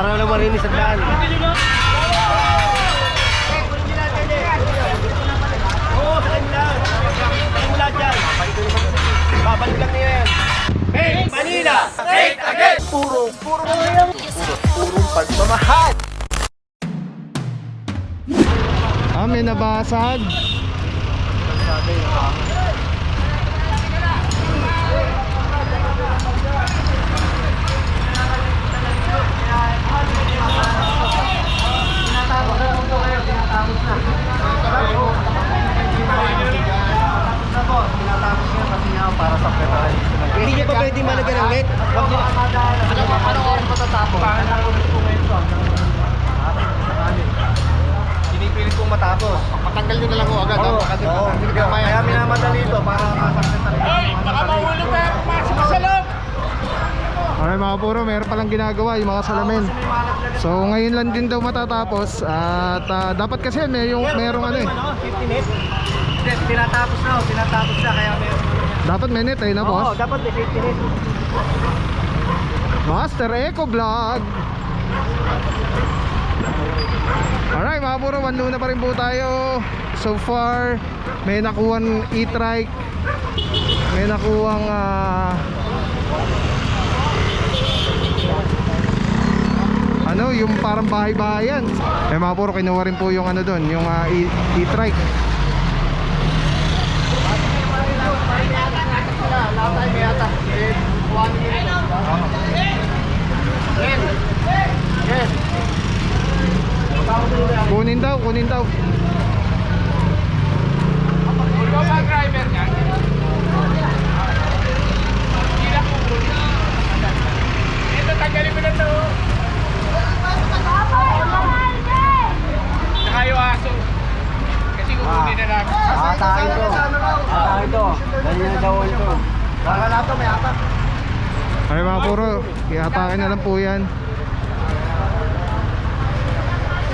Para lang marinis ang daan. Oo, sa kanila. Simula dyan. Babalik lang niya yan. Make Manila great again! Purong pagmamahal! May nabasag. Para sa pera. Hindi niya pa pwede malagyan ng net. Huwag niya. Ano oras matatapos? Pinipilit kong matapos. Matanggal nyo na lang ho agad. Oo. Kaya minamadali ito para masakit talaga. Hoy, baka mahulog ka. Pasok ka sa loob. Alright mga puro, meron palang ginagawa yung mga salamin. So ngayon lang din daw matatapos. At dapat kasi merong ano eh. 50 net? Tinatapos na kaya meron. Dapat may net na Oo, boss. dapat may 50 net. Master Eco Vlog. Alright mga puro, one luna pa rin po tayo. So far may nakuhang e-trike, may nakuhang ano, yung parang bahay-bahayan. Eh mga puro, kinuha rin po yung ano doon, yung e-trike. Kunin daw. Ikaw ba ang driver niyan? Hindi ko kunin. Ito, tanggalin mo na ito. Saka yung aso. Kasi kukunin na namin. Atakin to. Dali na daw ito. Wala na ito, may atak. Ay mga puro, i-atakin na lang po yan.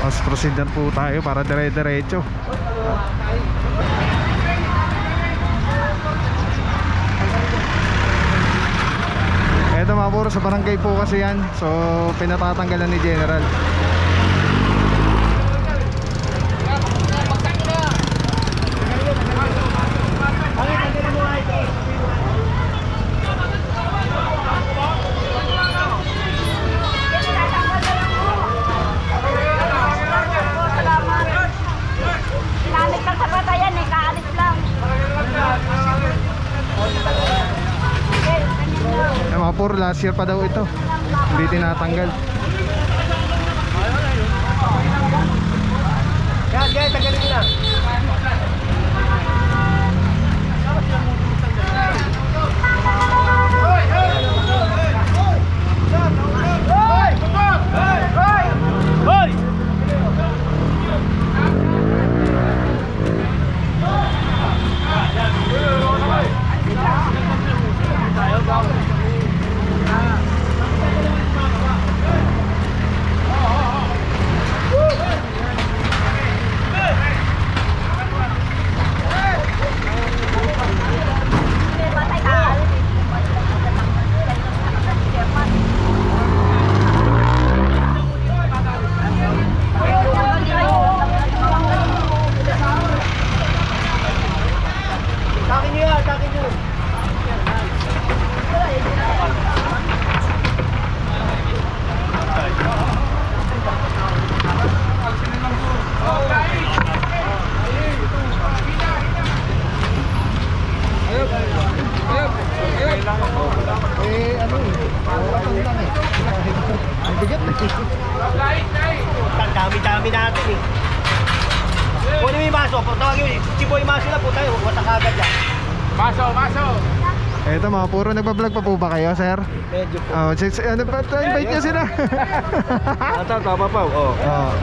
Mas proceed na po tayo para dire-diretso. Eto mga puro, sa barangay po kasi yan. So pinatatanggalan ni General. Mga puro, last year pa daw ito. Hindi tinatanggal. Yan, tanggalin nyo na. Hoy! Takin nyo. Ang dami-dami natin eh. Kunin mo yung maso, tawagin mo, si Boy Maso na po tayo, watak agad yan. Maso. Eto mga puro, nagpa-vlog pa po ba kayo, sir? Medyo po. Oh, ano ba? Invite nyo sila. Tama pa, oo.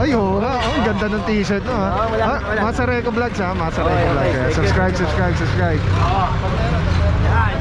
Ay, oo nga. Ang ganda ng t-shirt no, ha? Wala. Master Eco Vlogs, ha? Master Eco Vlogs. Okay. Subscribe. Yan.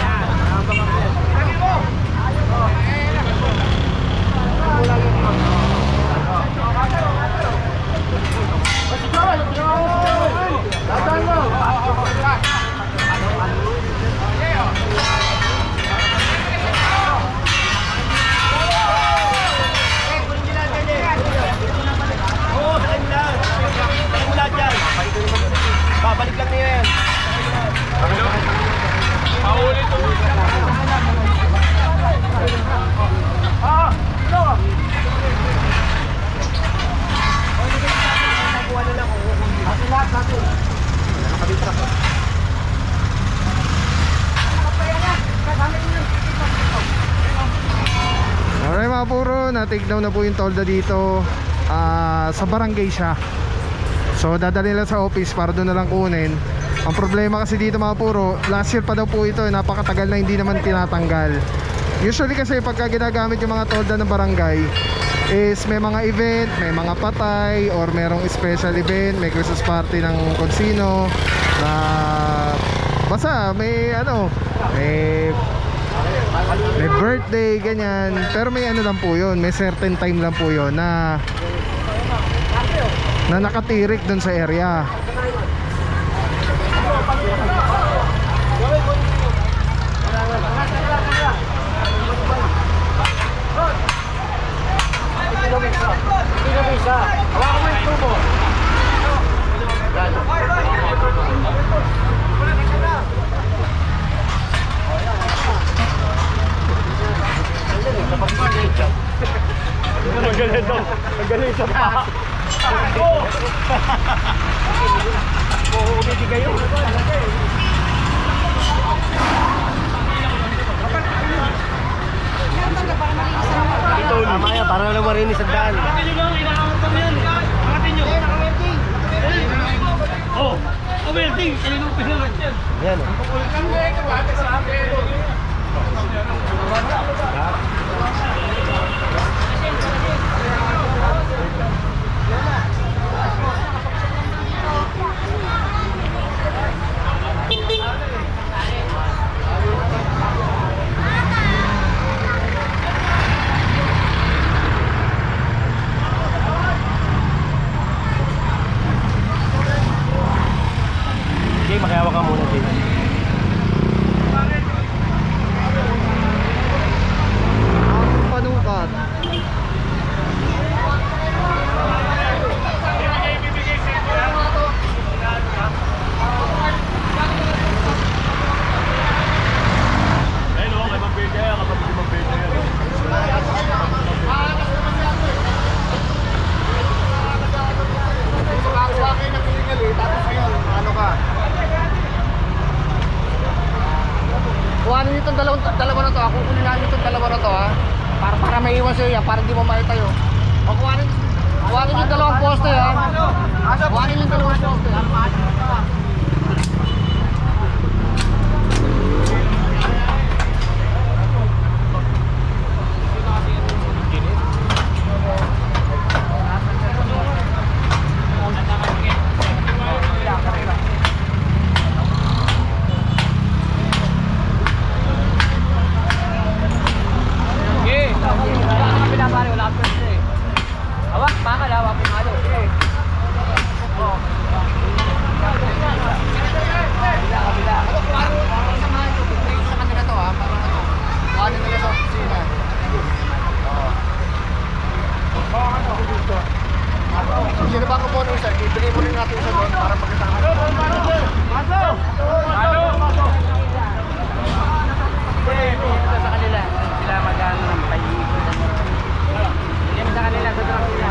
puro, na-take down na po yung tolda dito. Sa barangay siya. So dadali nila sa office para doon na lang kunin. Ang problema kasi dito mga puro, last year pa daw po ito, napakatagal na hindi naman tinatanggal. Usually kasi pagka ginagamit yung mga tolda ng barangay is may mga event, may mga patay, or merong special event, may Christmas party ng konsino, na basta may ano, may birthday, ganyan. Pero may ano lang po yun, may certain time lang po yun na nakatirik dun sa area. Hawakan mo yung tubo. Ang galing sa pa. Umiti kayo. Tama yan, para lang marinis ang daan. Yan. Okay, makihawa ka muna dito. Ang panukat. Kuhanin itong dalawa na to ha. Kukunin namin itong dalawa na to ha. Para may iwan sa'yo yan. Para di mo maitayo. O kuhanin yung dalawang poste ha. Kuhanin yung dalawang poste. Sino ba ko po nung isa? Ibigay mo rin natin isa doon para pagkasama. Sa kanila, sila mag-ano ng pag-iipon. Hindi sa kanila, sa drop sila.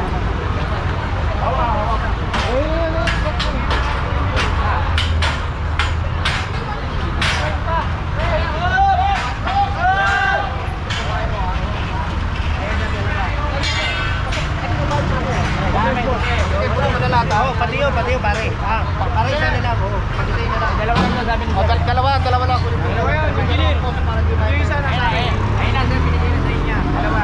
Pati yun pare. Pare isa nila ako. Pati isa nila. Dalawa lang sabi nila. Dalawa lang. Dalawa yan, engineer. Yung isa na sa akin. Ayun lang, sir, pinigyan sa inyo. Dalawa.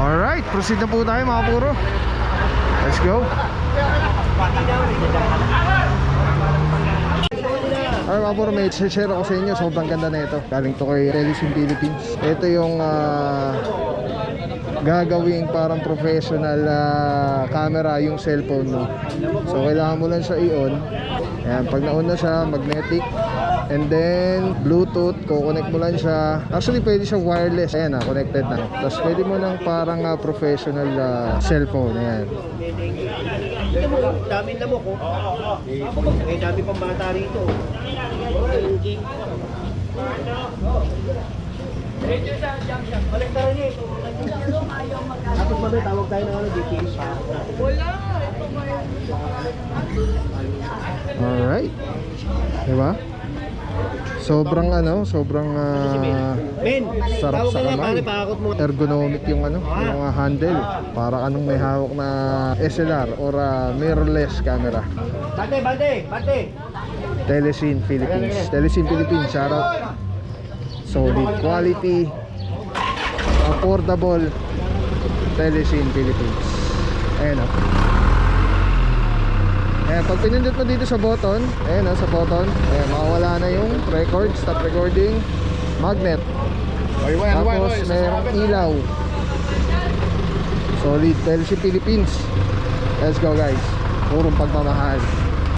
Alright, proceed na po tayo mga puro. Let's go. Alright mga puro, may share ako sa inyo. Sobrang ganda na ito. Galing to kay Relism Philippines. Ito yung gagawing parang professional camera yung cellphone mo. So kailangan mo lang siya i-on. Ayan, pag na-on na siya, magnetic, and then Bluetooth, kukonect mo lang siya. Actually pwede siya wireless. Ayan na, connected na. Tapos pwede mo ng parang professional cellphone. Ayan. Dami na mo ko. Eh, dami pang bata rito. Balik na rin eh. Tapos mamaya tawag tayo ng DTS pa. Alright. Diba? Sobrang Ben, sarap tawag sa ka nga, kamay. pangit pakakot mo. Ergonomic yung yung handle. Para anong may hawak na SLR or mirrorless camera. Bante. Telesin Philippines. Telesin Philippines, shoutout. Solid quality, affordable. Telesin Philippines. Ayan o. Ayan, pag pinindot mo dito sa button, ayan o, sa button, ayan, makawala na yung record, stop recording, magnet. Tapos mayroong ilaw. Solid, Telesin Philippines. Let's go guys. Purong pagmamahal.